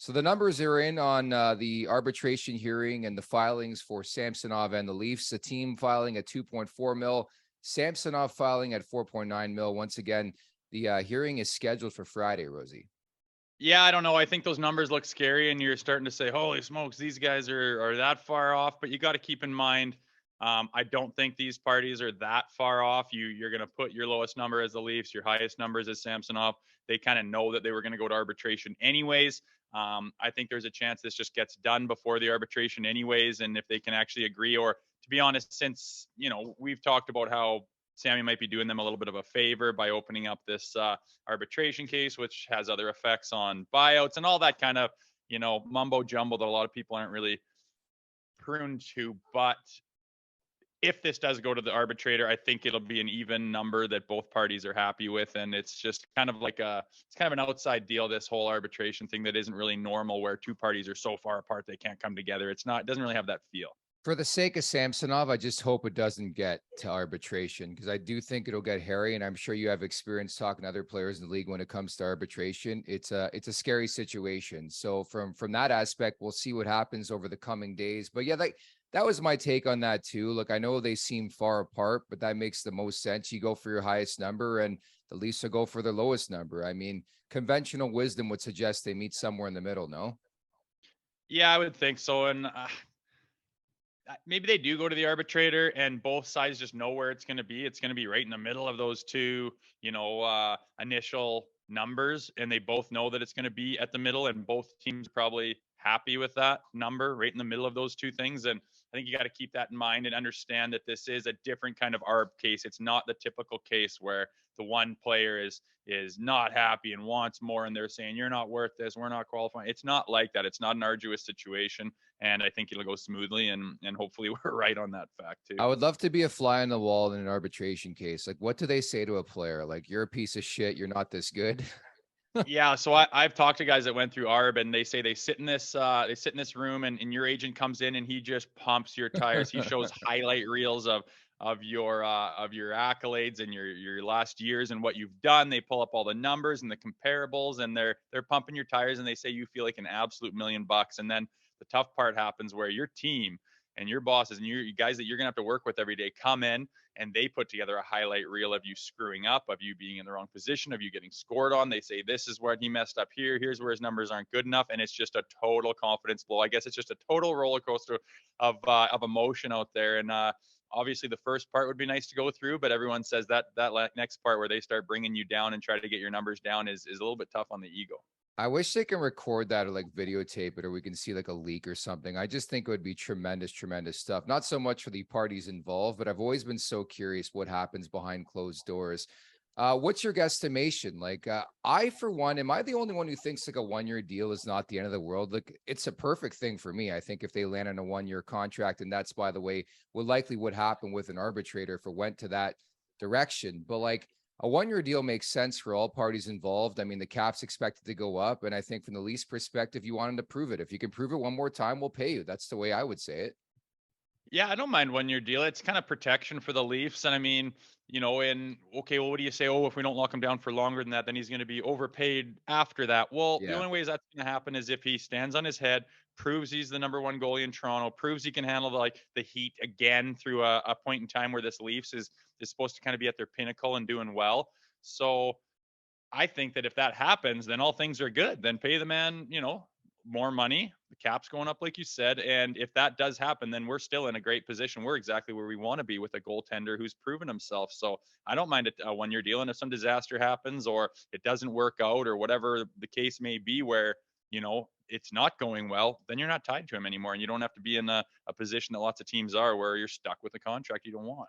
So the numbers are in on the arbitration hearing and the filings for Samsonov and the Leafs. The team filing at 2.4 mil, Samsonov filing at 4.9 mil. Once again, the hearing is scheduled for Friday, Rosie. Yeah, I don't know. I think those numbers look scary, and you're starting to say, "Holy smokes, these guys are that far off." But you got to keep in mind, I don't think these parties are that far off. You're going to put your lowest number as the Leafs, your highest numbers as Samsonov. They kind of know that they were going to go to arbitration anyways. I think there's a chance this just gets done before the arbitration anyways, and if they can actually agree, or to be honest, since we've talked about how Sammy might be doing them a little bit of a favor by opening up this arbitration case, which has other effects on buyouts and all that kind of, mumbo jumbo that a lot of people aren't really pruned to. But if this does go to the arbitrator, I think it'll be an even number that both parties are happy with. And it's just kind of like it's kind of an outside deal, this whole arbitration thing that isn't really normal where two parties are so far apart they can't come together. It doesn't really have that feel. For the sake of Samsonov, I just hope it doesn't get to arbitration because I do think it'll get hairy. And I'm sure you have experience talking to other players in the league when it comes to arbitration. It's a scary situation. So from that aspect, we'll see what happens over the coming days. But yeah, that was my take on that too. Look, I know they seem far apart, but that makes the most sense. You go for your highest number, and the Leafs will go for their lowest number. I mean, conventional wisdom would suggest they meet somewhere in the middle. No. Yeah, I would think so. And maybe they do go to the arbitrator and both sides just know where it's going to be. It's going to be right in the middle of those two, initial numbers. And they both know that it's going to be at the middle, and both teams are probably happy with that number right in the middle of those two things. And I think you got to keep that in mind and understand that this is a different kind of ARB case. It's not the typical case where the one player is not happy and wants more, and they're saying you're not worth this, we're not qualifying. It's not like that. It's not an arduous situation, and I think it'll go smoothly, and hopefully we're right on that fact too. I would love to be a fly on the wall in an arbitration case. Like, what do they say to a player? Like, you're a piece of shit. You're not this good. Yeah, so I've talked to guys that went through ARB, and they say they sit in this room, and your agent comes in and he just pumps your tires. He shows highlight reels of your accolades and your last years and what you've done. They pull up all the numbers and the comparables, and they're pumping your tires, and they say you feel like an absolute $1,000,000. And then the tough part happens where your team and your bosses and your guys that you're gonna have to work with every day come in, and they put together a highlight reel of you screwing up, of you being in the wrong position, of you getting scored on. They say this is where he messed up here. Here's where his numbers aren't good enough, and it's just a total confidence blow. I guess it's just a total roller coaster of emotion out there. And obviously, the first part would be nice to go through, but everyone says that next part where they start bringing you down and try to get your numbers down is a little bit tough on the ego. I wish they can record that or like videotape it, or we can see like a leak or something. I just think it would be tremendous, tremendous stuff. Not so much for the parties involved, but I've always been so curious what happens behind closed doors. What's your guesstimation? Like, I, for one, am I the only one who thinks like a 1 year deal is not the end of the world? Like, it's a perfect thing for me. I think if they land on a 1 year contract, and that's, by the way, would likely would happen with an arbitrator if it went to that direction. But like, a 1 year deal makes sense for all parties involved. I mean, the cap's expected to go up. And I think from the Leafs perspective, you want them to prove it. If you can prove it one more time, we'll pay you. That's the way I would say it. Yeah, I don't mind 1 year deal. It's kind of protection for the Leafs. And I mean, and okay, well, what do you say? Oh, if we don't lock him down for longer than that, then he's going to be overpaid after that. Well, the Yeah. only ways that's going to happen is if he stands on his head, proves he's the number one goalie in Toronto, proves he can handle the heat again through a point in time where this Leafs is supposed to kind of be at their pinnacle and doing well. So I think that if that happens, then all things are good. Then pay the man, more money. The cap's going up, like you said. And if that does happen, then we're still in a great position. We're exactly where we want to be with a goaltender who's proven himself. So I don't mind a 1 year deal. And if some disaster happens or it doesn't work out or whatever the case may be where, it's not going well, then you're not tied to him anymore. And you don't have to be in a position that lots of teams are where you're stuck with a contract you don't want.